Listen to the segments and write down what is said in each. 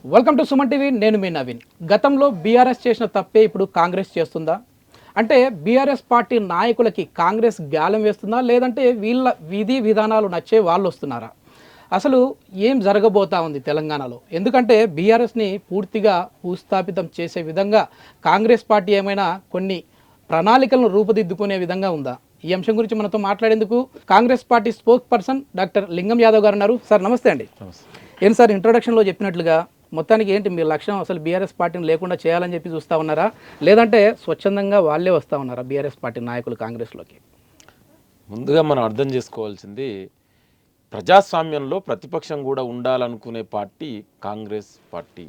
Welcome to Suman TV. నేను మీ నవీన్. గతంలో BRS చేసిన తప్పే ఇప్పుడు కాంగ్రెస్ చేస్తుందా? అంటే బీఆర్ఎస్ పార్టీ నాయకులకి కాంగ్రెస్ గాలం వేస్తుందా, లేదంటే వీళ్ళ విధి విధానాలు నచ్చే వాళ్ళు వస్తున్నారా? అసలు ఏం జరగబోతా ఉంది తెలంగాణలో? ఎందుకంటే బీఆర్ఎస్ని పూర్తిగా భూస్థాపితం చేసే విధంగా కాంగ్రెస్ పార్టీ ఏమైనా కొన్ని ప్రణాళికలను రూపుదిద్దుకునే విధంగా ఉందా? ఈ అంశం గురించి మనతో మాట్లాడేందుకు Congress party spoke person doctor లింగం యాదవ్ గారు ఉన్నారు. సార్ నమస్తే అండి. ఏం సార్, ఇంట్రొడక్షన్లో చెప్పినట్లుగా మొత్తానికి ఏంటి మీ లక్ష్యం? అసలు బీఆర్ఎస్ పార్టీని లేకుండా చేయాలని చెప్పి చూస్తూ ఉన్నారా, లేదంటే స్వచ్ఛందంగా వాళ్ళే వస్తూ ఉన్నారా బీఆర్ఎస్ పార్టీ నాయకులు కాంగ్రెస్లోకి? ముందుగా మనం అర్థం చేసుకోవాల్సింది, ప్రజాస్వామ్యంలో ప్రతిపక్షం కూడా ఉండాలనుకునే పార్టీ కాంగ్రెస్ పార్టీ.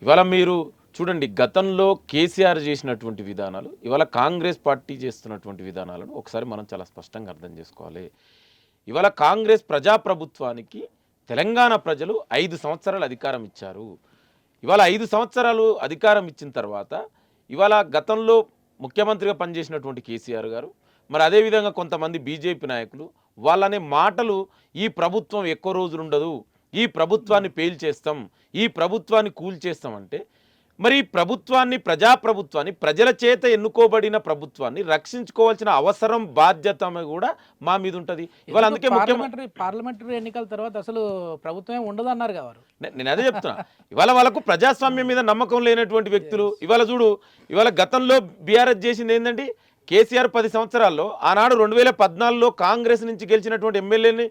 ఇవాళ మీరు చూడండి, గతంలో కేసీఆర్ చేసినటువంటి విధానాలు, ఇవాళ కాంగ్రెస్ పార్టీ చేస్తున్నటువంటి విధానాలను ఒకసారి మనం చాలా స్పష్టంగా అర్థం చేసుకోవాలి. ఇవాళ కాంగ్రెస్ ప్రజాప్రభుత్వానికి తెలంగాణ ప్రజలు 5 సంవత్సరాలు అధికారం ఇచ్చారు. ఇవాళ 5 సంవత్సరాలు అధికారం ఇచ్చిన తర్వాత ఇవాళ గతంలో ముఖ్యమంత్రిగా పనిచేసినటువంటి కేసీఆర్ గారు, మరి అదేవిధంగా కొంతమంది బీజేపీ నాయకులు వాళ్ళనే మాటలు, ఈ ప్రభుత్వం ఎక్కువ రోజులు ఉండదు, ఈ ప్రభుత్వాన్ని పేల్చేస్తాం, ఈ ప్రభుత్వాన్ని కూల్చేస్తాం అంటే, మరి ఈ ప్రభుత్వాన్ని, ప్రజాప్రభుత్వాన్ని, ప్రజల చేత ఎన్నుకోబడిన ప్రభుత్వాన్ని రక్షించుకోవాల్సిన అవసరం, బాధ్యత కూడా మా మీద ఉంటుంది. ఇవాళ అందుకే పార్లమెంటరీ ఎన్నికల తర్వాత అసలు ప్రభుత్వమే ఉండదు అన్నారు కావారు. నేను అదే చెప్తున్నా. ఇవాళ వాళ్ళకు ప్రజాస్వామ్యం మీద నమ్మకం లేనటువంటి వ్యక్తులు ఇవాళ చూడు, ఇవాళ గతంలో బీఆర్ఎస్ చేసింది ఏంటంటే, కేసీఆర్ 10 సంవత్సరాల్లో ఆనాడు 2014లో కాంగ్రెస్ నుంచి గెలిచినటువంటి ఎమ్మెల్యేని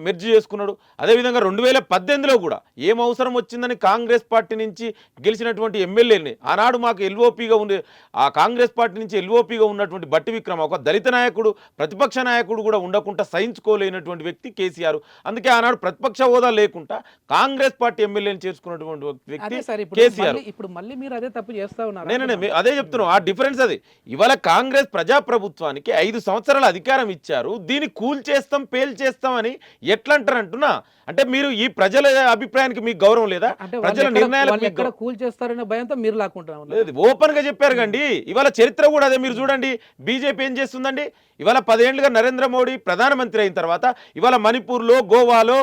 మెర్జ్ చేసుకున్నాడు. అదేవిధంగా 2018లో కూడా ఏం అవసరం వచ్చిందని కాంగ్రెస్ పార్టీ నుంచి గెలిచినటువంటి ఎమ్మెల్యేని, ఆనాడు మాకు ఎల్ఓపిగా ఉండే, ఆ కాంగ్రెస్ పార్టీ నుంచి ఎల్ఓపిగా ఉన్నటువంటి బట్టి విక్రమ, ఒక దళిత నాయకుడు, ప్రతిపక్ష నాయకుడు కూడా ఉండకుండా సహించుకోలేనటువంటి వ్యక్తి కేసీఆర్. అందుకే ఆనాడు ప్రతిపక్ష హోదా లేకుండా కాంగ్రెస్ పార్టీ ఎమ్మెల్యేని చేసుకున్నటువంటి వ్యక్తి కేసీఆర్. ఇప్పుడు మళ్ళీ మీరు అదే తప్పు చేస్తా ఉన్నారు. నేను అదే చెప్తున్నాను, ఆ డిఫరెన్స్ అది. ఇవాళ కాంగ్రెస్ ప్రజాప్రభుత్వానికి 5 సంవత్సరాల అధికారం ఇచ్చారు, దీన్ని కూల్చేస్తాం, పేల్చేస్తాం అని ఎట్లా అంటారంటున్నా? అంటే మీరు ఈ ప్రజల అభిప్రాయానికి మీకు గౌరవం లేదా? ప్రజల నిర్ణయాలు కూల్ చేస్తారనే భయంతో మీరు లాక్కుంటున్నారు. లేదు, ఓపెన్ గా చెప్పారు కండి. ఇవాళ చరిత్ర కూడా అదే. మీరు చూడండి, బీజేపీ ఏం చేస్తుందండి? ఇవాళ 10 ఏళ్లుగా నరేంద్ర మోడీ ప్రధానమంత్రి అయిన తర్వాత ఇవాళ మణిపూర్లో, గోవాలో,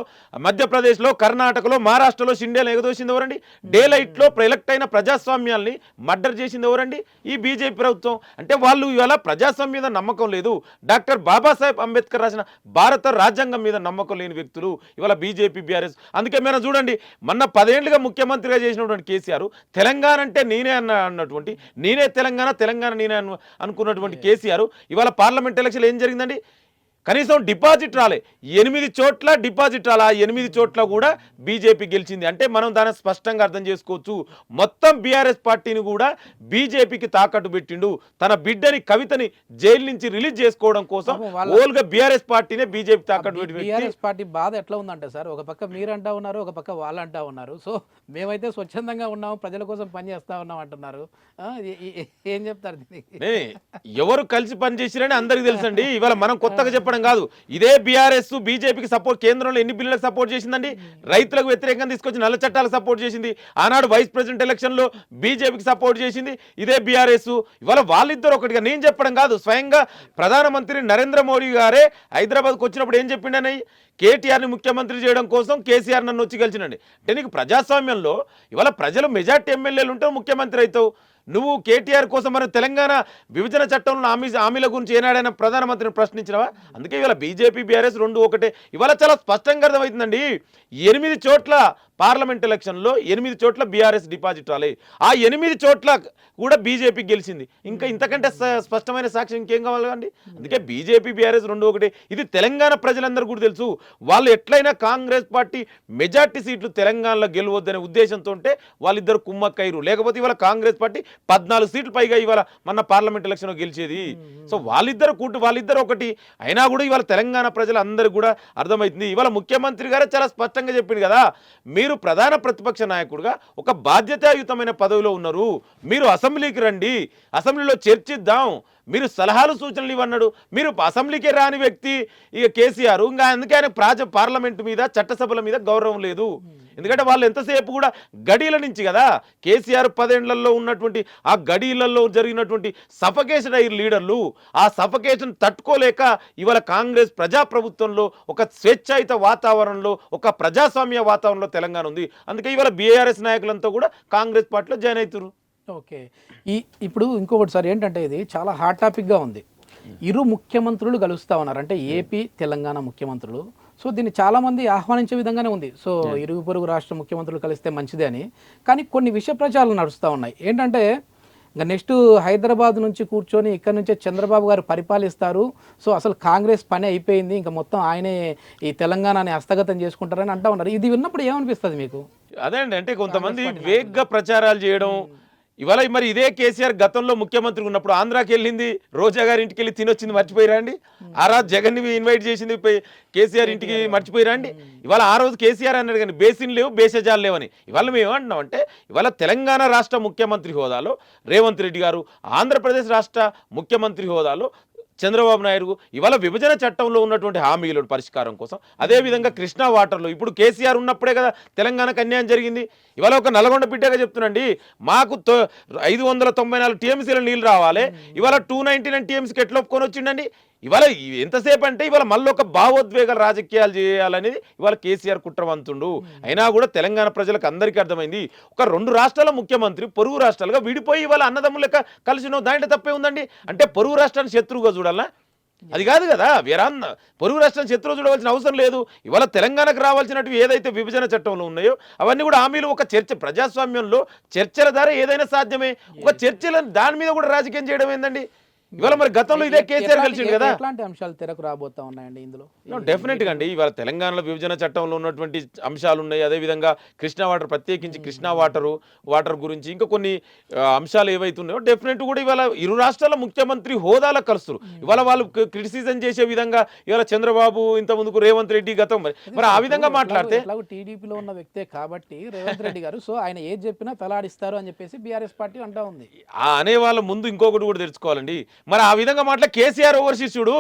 మధ్యప్రదేశ్లో, కర్ణాటకలో, మహారాష్ట్రలో షిండేలు ఎగదోసింది ఎవరండి? డే లైట్లో ఎలక్ట్ అయిన ప్రజాస్వామ్యాల్ని మర్డర్ చేసింది ఎవరండి? ఈ బీజేపీ ప్రభుత్వం. అంటే వాళ్ళు ఇవాళ ప్రజాస్వామ్యం మీద నమ్మకం లేదు, డాక్టర్ బాబాసాహెబ్ అంబేద్కర్ రాసిన భారత రాజ్యాంగం మీద నమ్మకం లేని వ్యక్తులు ఇవాళ బీజేపీ, బీఆర్ఎస్. అందుకే మనం చూడండి, మొన్న 10 ఏళ్లుగా ముఖ్యమంత్రిగా చేసినటువంటి కేసీఆర్, తెలంగాణ అంటే నేనే అన్నటువంటి, నేనే తెలంగాణ, తెలంగాణ నేనే అనుకున్నటువంటి కేసీఆర్ ఇవాళ పార్లమెంట్ ఎలక్షన్ ఏం జరిగిందండి? కనీసం డిపాజిట్ రాలే. 8 చోట్ల డిపాజిట్ రాలే. ఆ 8 చోట్ల కూడా బీజేపీ గెలిచింది. అంటే మనం దాన్ని స్పష్టంగా అర్థం చేసుకోవచ్చు, మొత్తం బీఆర్ఎస్ పార్టీని కూడా బీజేపీకి తాకట్టు పెట్టిండు. తన బిడ్డని, కవితని జైలు నుంచి రిలీజ్ చేసుకోవడం కోసం ఓల్గా బీఆర్ఎస్ పార్టీనే బీజేపీ తాకట్టు పెట్టి. బీఆర్ఎస్ పార్టీ బాధ ఎట్లా ఉందంటే సార్, ఒక పక్క మీరు అంటా ఉన్నారు, ఒక పక్క వాళ్ళు అంటా ఉన్నారు. సో మేమైతే స్వచ్ఛందంగా ఉన్నాము, ప్రజల కోసం పనిచేస్తా ఉన్నాం అంటున్నారు. ఏం చెప్తారు దీనికి? ఎవరు కలిసి పనిచేసిరని అందరికి తెలుసండి. ఇవాళ మనం కొత్తగా చెప్పడం కాదు. ఇదే బీఆర్ఎస్ బీజేపీకి సపోర్ట్, కేంద్రంలో ఎన్ని బిల్లులకు సపోర్ట్ చేసిందండి? రైతులకు వ్యతిరేకంగా తీసుకొచ్చి నల్ల చట్టాలకు సపోర్ట్ చేసింది. ఆనాడు వైస్ ప్రెసిడెంట్ ఎలక్షన్ లో బీజేపీకి సపోర్ట్ చేసింది ఇదే బీఆర్ఎస్. ఇవాళ వాళ్ళిద్దరు ఒకటిగా, నేను చెప్పడం కాదు, స్వయంగా ప్రధానమంత్రి నరేంద్ర మోడీ గారే హైదరాబాద్కి వచ్చినప్పుడు ఏం చెప్పిండని, కేటీఆర్ని ముఖ్యమంత్రి చేయడం కోసం కేసీఆర్ నన్ను వచ్చి గెలిచినండి. అంటే నీకు ప్రజాస్వామ్యంలో ఇవాళ ప్రజలు మెజార్టీ ఎమ్మెల్యేలు ఉంటే ముఖ్యమంత్రి అవుతావు. నువ్వు కేటీఆర్ కోసం మన తెలంగాణ విభజన చట్టంలో హామీల గురించి ఏనాడైనా ప్రధానమంత్రిని ప్రశ్నించినవా? అందుకే ఇవాళ బీజేపీ, బీఆర్ఎస్ రెండు ఒకటే. ఇవాళ చాలా స్పష్టంగా అర్థమవుతుందండి, 8 చోట్ల పార్లమెంట్ ఎలక్షన్లో 8 చోట్ల బీఆర్ఎస్ డిపాజిట్ రాలే. ఆ 8 చోట్ల కూడా బీజేపీ గెలిచింది. ఇంకా ఇంతకంటే స్పష్టమైన సాక్ష్యం ఇంకేం కావాలండి? అందుకే బీజేపీ, బీఆర్ఎస్ రెండు ఒకటే. ఇది తెలంగాణ ప్రజలందరూ కూడా తెలుసు. వాళ్ళు ఎట్లయినా కాంగ్రెస్ పార్టీ మెజార్టీ సీట్లు తెలంగాణలో గెలవద్దనే ఉద్దేశంతో ఉంటే వాళ్ళిద్దరు కుమ్మక్కయ్యారు. లేకపోతే ఇవాళ కాంగ్రెస్ పార్టీ 14 సీట్లు పైగా ఇవాళ మన పార్లమెంట్ ఎలక్షన్లో గెలిచేది. సో వాళ్ళిద్దరు ఒకటి అయినా కూడా ఇవాళ తెలంగాణ ప్రజలందరూ కూడా అర్థమవుతుంది. ఇవాళ ముఖ్యమంత్రి గారే చాలా స్పష్టంగా చెప్పింది కదా, మీరు ప్రధాన ప్రతిపక్ష నాయకుడిగా ఒక బాధ్యతాయుతమైన పదవిలో ఉన్నారు, మీరు అసెంబ్లీకి రండి, అసెంబ్లీలో చర్చిద్దాం, మీరు సలహాలు సూచనలు ఇవ్వన్నాడు. మీరు అసెంబ్లీకే రాని వ్యక్తి ఇక కేసీఆర్. ఇంకా అందుకే ఆయన పార్లమెంటు మీద, చట్టసభల మీద గౌరవం లేదు. ఎందుకంటే వాళ్ళు ఎంతసేపు కూడా గడీల నుంచి కదా కేసీఆర్ 10 ఏళ్లలో ఉన్నటువంటి ఆ గడీలలో జరిగినటువంటి సఫకేషన్ అయ్యి లీడర్లు ఆ సఫకేషన్ తట్టుకోలేక ఇవాళ కాంగ్రెస్ ప్రజాప్రభుత్వంలో ఒక స్వేచ్ఛాయుత వాతావరణంలో ఒక ప్రజాస్వామ్య వాతావరణంలో తెలంగాణ ఉంది. అందుకే ఇవాళ బీఆర్ఎస్ నాయకులంతా కూడా కాంగ్రెస్ పార్టీలో జాయిన్ అవుతారు. ఓకే, ఇప్పుడు ఇంకొకటి సార్ ఏంటంటే ఇది చాలా హాట్ టాపిక్గా ఉంది. ఇరు ముఖ్యమంత్రులు కలుస్తా ఉన్నారు, అంటే ఏపీ తెలంగాణ ముఖ్యమంత్రులు. సో దీన్ని చాలామంది ఆహ్వానించే విధంగానే ఉంది. సో ఇరుగు పొరుగు రాష్ట్ర ముఖ్యమంత్రులు కలిస్తే మంచిదే అని. కానీ కొన్ని విష ప్రచారాలు నడుస్తూ ఉన్నాయి. ఏంటంటే ఇంకా నెక్స్ట్ హైదరాబాద్ నుంచి కూర్చొని ఇక్కడ నుంచే చంద్రబాబు గారు పరిపాలిస్తారు. సో అసలు కాంగ్రెస్ పని అయిపోయింది, ఇంకా మొత్తం ఆయనే ఈ తెలంగాణని హస్తగతం చేసుకుంటారని అంటూ ఉన్నారు. ఇది విన్నప్పుడు ఏమనిపిస్తుంది మీకు? అదే అండి, అంటే కొంతమంది వేగ్గా ప్రచారాలు చేయడం. ఇవాళ మరి ఇదే కేసీఆర్ గతంలో ముఖ్యమంత్రి ఉన్నప్పుడు ఆంధ్రాకి వెళ్ళింది, రోజా గారి ఇంటికి వెళ్ళి తినొచ్చింది మర్చిపోయిరా అండి? ఆ రోజు జగన్ని ఇన్వైట్ చేసింది కేసీఆర్ ఇంటికి మర్చిపోయిరా అండి? ఇవాళ ఆ రోజు కేసీఆర్ అన్నాడు కానీ బేసిన్ లేవు బేసజాలు లేవని. ఇవాళ మేము ఏమంటున్నాం అంటే ఇవాళ తెలంగాణ రాష్ట్ర ముఖ్యమంత్రి హోదాలో రేవంత్ రెడ్డి గారు, ఆంధ్రప్రదేశ్ రాష్ట్ర ముఖ్యమంత్రి హోదాలో చంద్రబాబు నాయుడు ఇవాళ విభజన చట్టంలో ఉన్నటువంటి హామీల పరిష్కారం కోసం, అదేవిధంగా కృష్ణా వాటర్లో ఇప్పుడు కేసీఆర్ ఉన్నప్పుడే కదా తెలంగాణకు అన్యాయం జరిగింది. ఇవాళ ఒక నల్గొండ బిడ్డగా చెప్తున్నాండి, మాకు 594 టీఎంసీల నీళ్ళు రావాలి, ఇవాళ 299 టీఎంసీకి ఎట్లా ఒప్పుకొని వచ్చిండండి? ఇవాళ ఎంతసేపు అంటే ఇవాళ మళ్ళీ ఒక భావోద్వేగాల రాజకీయాలు చేయాలనేది ఇవాళ కేసీఆర్ కుట్రవంతుడు. అయినా కూడా తెలంగాణ ప్రజలకు అందరికీ అర్థమైంది, ఒక 2 రాష్ట్రాల ముఖ్యమంత్రి పొరుగు రాష్ట్రాలుగా విడిపోయి ఇవాళ అన్నదమ్ముల లెక్క కలిసిన దాంట్లో తప్పే ఉందండి. అంటే పొరుగు రాష్ట్రాన్ని శత్రువుగా చూడాలా? అది కాదు కదా. పొరుగు రాష్ట్రాన్ని శత్రువు చూడవలసిన అవసరం లేదు. ఇవాళ తెలంగాణకు రావాల్సినవి ఏదైతే విభజన చట్టంలో ఉన్నాయో అవన్నీ కూడా హామీలు ఒక చర్చ, ప్రజాస్వామ్యంలో చర్చల ద్వారా ఏదైనా సాధ్యమే. ఒక చర్చలను దాని మీద కూడా రాజకీయం చేయడం ఏందండి? ఇవాళ మరి గతంలో ఇదే కేసీఆర్ కలిసింది కదా. ఎట్లాంటి అంశాలు తెరకు రాబోతా ఉన్నాయండి ఇందులో? డెఫినెట్ గా అండి, ఇవాళ తెలంగాణలో విభజన చట్టంలో ఉన్నటువంటి అంశాలు ఉన్నాయి. అదేవిధంగా కృష్ణా వాటర్, ప్రత్యేకించి కృష్ణా వాటర్ గురించి ఇంకా కొన్ని అంశాలు ఏవైతే ఉన్నాయో డెఫినెట్ కూడా ఇవాళ ఇరు రాష్ట్రాల ముఖ్యమంత్రి హోదాలో కలుస్తారు. ఇవాళ వాళ్ళు క్రిటిసిజం చేసే విధంగా ఇవాళ చంద్రబాబు ఇంత ముందుకు రేవంత్ రెడ్డి గతం మరి ఆ విధంగా మాట్లాడితే టీడీపీలో ఉన్న వ్యక్తే కాబట్టి రేవంత్ రెడ్డి గారు సో ఆయన ఏది చెప్పినా తలాడిస్తారు అని చెప్పేసి బీఆర్ఎస్ పార్టీ అంటా ఉంది. అనే వాళ్ళ ముందు ఇంకొకటి కూడా తెలుసుకోవాలండి, మరి ఆ విధంగా మాట్లా కేసీఆర్ ఓవర్సీసుడు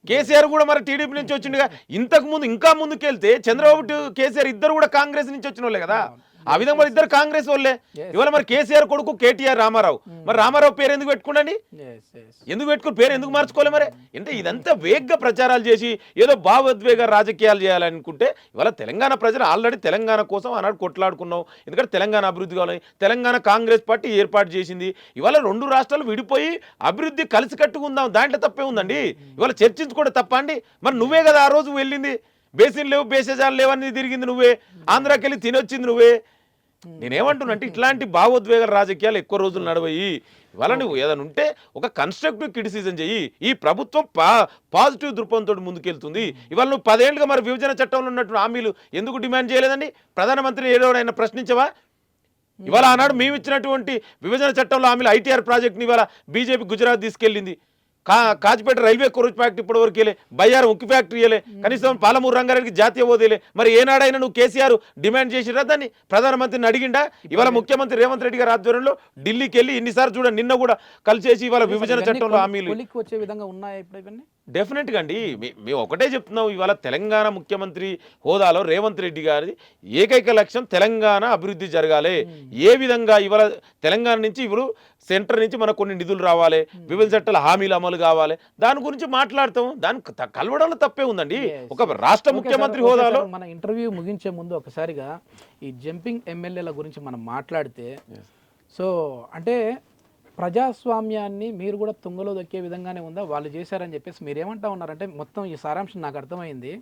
కేసీఆర్ కూడా మరి టీడీపీ నుంచి వచ్చిండుగా. ఇంతకు ముందు ఇంకా ముందుకెళ్తే చంద్రబాబు కేసీఆర్ ఇద్దరు కూడా కాంగ్రెస్ నుంచి వచ్చిన వాళ్ళే కదా. ఆ విధంగా మరి ఇద్దరు కాంగ్రెస్ వాళ్ళే. ఇవాళ మరి కేసీఆర్ కొడుకు కేటీఆర్ రామారావు, మరి రామారావు పేరు ఎందుకు పెట్టుకోండి? ఎందుకు పెట్టుకుని పేరు ఎందుకు మార్చుకోవాలి? మరి అంటే ఇదంతా వేగ్గా ప్రచారాలు చేసి ఏదో భావోద్వేగ రాజకీయాలు చేయాలనుకుంటే ఇవాళ తెలంగాణ ప్రజలు ఆల్రెడీ తెలంగాణ కోసం ఆనాడు కొట్లాడుకున్నాం. ఎందుకంటే తెలంగాణ అభివృద్ధి కావాలి, తెలంగాణ కాంగ్రెస్ పార్టీ ఏర్పాటు చేసింది. ఇవాళ 2 రాష్ట్రాలు విడిపోయి అభివృద్ధి కలిసికట్టుకుందాం, దాంట్లో తప్పే ఉందండి. ఇవాళ చర్చించుకోవడం తప్ప అండి? మరి నువ్వే కదా ఆ రోజు వెళ్ళింది, బేసిన్ లేవు బేసేజాలు లేవని తిరిగింది నువ్వే, ఆంధ్రాకి వెళ్ళి తినొచ్చింది నువ్వే. నేనేమంటున్నానంటే ఇట్లాంటి భావోద్వేగ రాజకీయాలు ఎక్కువ రోజులు నడవయి. ఇవాళ నువ్వు ఏదైనా ఉంటే ఒక కన్స్ట్రక్టివ్ క్రిటిసిజం చెయ్యి. ఈ ప్రభుత్వం పాజిటివ్ దృక్పథంతో ముందుకెళ్తుంది. ఇవాళ నువ్వు 10 ఏళ్ళుగా మరి విభజన చట్టంలో ఉన్నటువంటి హామీలు ఎందుకు డిమాండ్ చేయలేదండి? ప్రధానమంత్రి ఏడోడైనా ప్రశ్నించవా? ఇవాళ ఆనాడు మేము ఇచ్చినటువంటి విభజన చట్టంలో హామీలు ఐటీఆర్ ప్రాజెక్ట్ని ఇవాళ బీజేపీ గుజరాత్ తీసుకెళ్ళింది. కాజిపేట రైల్వే కోచ్ ఫ్యాక్టరీ ఇప్పటి వరకు వెళ్ళే, బయ్యారం ఉక్కు ఫ్యాక్టరీ వెళ్ళే, కనీసం పాలమూరు రంగారెడ్డికి జాతీయ హోదాలే. మరి ఏనాడైనా నువ్వు కేసీఆర్ డిమాండ్ చేసిరా దాన్ని? ప్రధానమంత్రిని అడిగిండా? ఇవాళ ముఖ్యమంత్రి రేవంత్ రెడ్డి గారి ఆధ్వర్యంలో ఢిల్లీకి వెళ్ళి ఇన్నిసార్లు చూడండి, నిన్న కూడా కలిసేసి ఇవాళ విభజన చట్టంలో హామీలు వచ్చే విధంగా ఉన్నాయా ఇప్పుడు ఇవన్నీ? డెఫినెట్గా అండి, మేము ఒకటే చెప్తున్నాం, ఇవాళ తెలంగాణ ముఖ్యమంత్రి హోదాలో రేవంత్ రెడ్డి గారి ఏకైక లక్ష్యం తెలంగాణ అభివృద్ధి జరగాలి. ఏ విధంగా ఇవాళ తెలంగాణ నుంచి ఇప్పుడు సెంటర్ నుంచి మనకు కొన్ని నిధులు రావాలి, విభజన చట్టాల హామీలు అమలు కావాలి, దాని గురించి మాట్లాడతాం. దాని కలవడంలో తప్పే ఉందండి. ఒక రాష్ట్ర ముఖ్యమంత్రి హోదాలో మన ఇంటర్వ్యూ ముగించే ముందు ఒకసారిగా ఈ జంపింగ్ ఎమ్మెల్యేల గురించి మనం మాట్లాడితే, సో అంటే ప్రజాస్వామ్యాన్ని మీరు కూడా తుంగలో దొక్కే విధంగానే ఉందా? వాళ్ళు చేశారని చెప్పేసి మీరేమంటా ఉన్నారంటే, మొత్తం ఈ సారాంశం నాకు అర్థమైంది,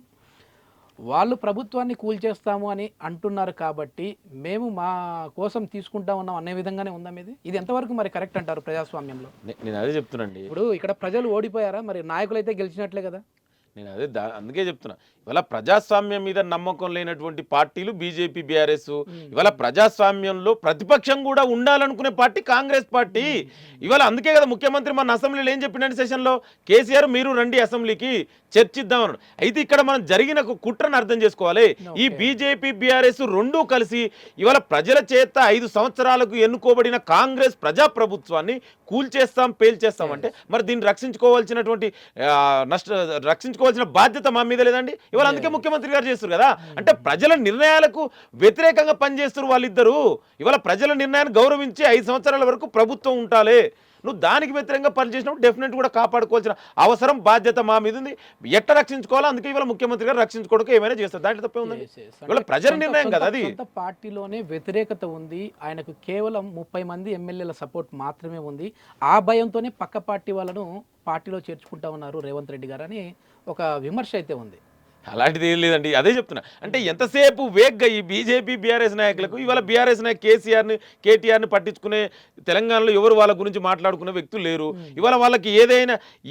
వాళ్ళు ప్రభుత్వాన్ని కూల్చేస్తాము అని అంటున్నారు కాబట్టి మేము మా కోసం తీసుకుంటా ఉన్నాం అనే విధంగానే ఉందా మీది? ఇది ఎంతవరకు మరి కరెక్ట్ అంటారు ప్రజాస్వామ్యంలో? నేను అదే చెప్తున్నాండి. ఇప్పుడు ఇక్కడ ప్రజలు ఓడిపోయారా, మరి నాయకులు అయితే గెలిచినట్లే కదా. నేను అదే అందుకే చెప్తున్నా, ఇవాళ ప్రజాస్వామ్యం మీద నమ్మకం లేనటువంటి పార్టీలు బీజేపీ, బీఆర్ఎస్. ఇవాళ ప్రజాస్వామ్యంలో ప్రతిపక్షం కూడా ఉండాలనుకునే పార్టీ కాంగ్రెస్ పార్టీ. ఇవాళ అందుకే కదా ముఖ్యమంత్రి మన అసెంబ్లీలో ఏం చెప్పినండి సెషన్లో, కేసీఆర్ మీరు రండి అసెంబ్లీకి చర్చిద్దామన్నాడు. అయితే ఇక్కడ మనం జరిగిన కుట్రను అర్థం చేసుకోవాలి. ఈ బీజేపీ, బీఆర్ఎస్ రెండూ కలిసి ఇవాళ ప్రజల చేత 5 సంవత్సరాలకు ఎన్నుకోబడిన కాంగ్రెస్ ప్రజాప్రభుత్వాన్ని కూల్చేస్తాం, పేల్చేస్తాం అంటే మరి దీన్ని రక్షించుకోవాల్సినటువంటి తీర్చుకోవాల్సిన బాధ్యత మా మీద లేదండి ఇవాళ అందుకే ముఖ్యమంత్రి గారు చేస్తారు కదా అంటే ప్రజల నిర్ణయాలకు వ్యతిరేకంగా పనిచేస్తారు వాళ్ళిద్దరు ఇవాళ ప్రజల నిర్ణయాన్ని గౌరవించి 5 సంవత్సరాల వరకు ప్రభుత్వం ఉండాలి నువ్వు దానికి వ్యతిరేకంగా పనిచేసినప్పుడు డెఫినెట్ కూడా కాపాడుకోవాల్సిన అవసరం బాధ్యత మా మీద ఉంది ఎట్ట రక్షించుకోవాలో అందుకే ఇవాళ ముఖ్యమంత్రి గారు రక్షించుకోవడానికి ఏమైనా చేస్తారు దాంట్లో తప్పే ఉందండి ఇవాళ ప్రజల నిర్ణయం కదా అది పార్టీలోనే వ్యతిరేకత ఉంది ఆయనకు కేవలం 30 మంది ఎమ్మెల్యేల సపోర్ట్ మాత్రమే ఉంది ఆ భయంతోనే పక్క పార్టీ వాళ్ళను పార్టీలో చేర్చుకుంటా ఉన్నారు రేవంత్ రెడ్డి గారు అని ఒక విమర్శ అయితే ఉంది అలాంటిది ఏం లేదండి అదే చెప్తున్నా అంటే ఎంతసేపు వేగ్గా ఈ బీజేపీ బీఆర్ఎస్ నాయకులకు ఇవాళ బీఆర్ఎస్ నాయకు కేటీఆర్ని పట్టించుకునే తెలంగాణలో ఎవరు వాళ్ళ గురించి మాట్లాడుకునే వ్యక్తులు లేరు ఇవాళ వాళ్ళకి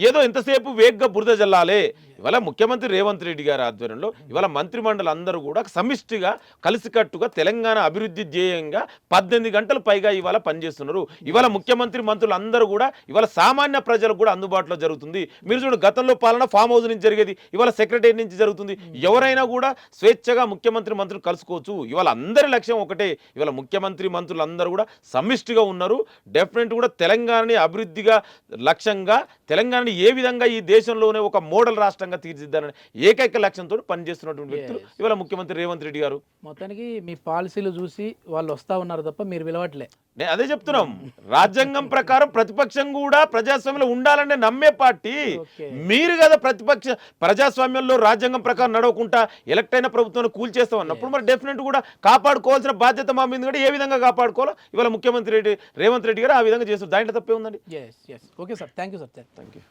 ఏదో ఎంతసేపు వేగ్గా బురద జల్లాలే ఇవాళ ముఖ్యమంత్రి రేవంత్ రెడ్డి గారి ఆధ్వర్యంలో ఇవాళ మంత్రిమండలి అందరూ కూడా సమిష్టిగా కలిసికట్టుగా తెలంగాణ అభివృద్ధి ధ్యేయంగా 18 గంటలు పైగా ఇవాళ పనిచేస్తున్నారు ఇవాళ ముఖ్యమంత్రి మంత్రులు అందరూ కూడా ఇవాళ సామాన్య ప్రజలకు కూడా అందుబాటులో జరుగుతుంది మీరు చూడండి గతంలో పాలన ఫామ్ హౌస్ నుంచి జరిగేది ఇవాళ సెక్రటరీ నుంచి జరుగుతుంది ఎవరైనా కూడా స్వేచ్ఛగా ముఖ్యమంత్రి మంత్రులు కలుసుకోవచ్చు ఇవాళ అందరి లక్ష్యం ఒకటే ఇవాళ ముఖ్యమంత్రి మంత్రులు అందరూ కూడా సమిష్టిగా ఉన్నారు డెఫినెట్ కూడా తెలంగాణని అభివృద్ధిగా లక్ష్యంగా తెలంగాణని ఏ విధంగా ఈ దేశంలోనే ఒక మోడల్ రాష్ట్రంగా తీర్చిదిద్దారని ఏకైక లక్ష్యంతో పనిచేస్తున్నటువంటి వ్యక్తులు ఇవాళ ముఖ్యమంత్రి రేవంత్ రెడ్డి గారు మొత్తానికి మీ పాలసీలు చూసి వాళ్ళు వస్తా ఉన్నారు తప్ప మీరు పిలవట్లే నేను అదే చెప్తున్నాం రాజ్యాంగం ప్రకారం ప్రతిపక్షం కూడా ప్రజాస్వామ్యంలో ఉండాలని నమ్మే పార్టీ మీరు కదా ప్రజాస్వామ్యంలో రాజ్యాంగం ప్రకారం నడవకుండా ఎలక్ట్ అయిన ప్రభుత్వాన్ని కూల్చేస్తాం అన్నప్పుడు మరి డెఫినెట్ కూడా కాపాడుకోవాల్సిన బాధ్యత మా మీద కూడా ఏ విధంగా కాపాడుకోవాలో ఇవాళ ముఖ్యమంత్రి రేవంత్ రెడ్డి గారు ఆ విధంగా చేస్తారు దాంట్లో తప్పే ఉందండి okay sir thank you sir thank you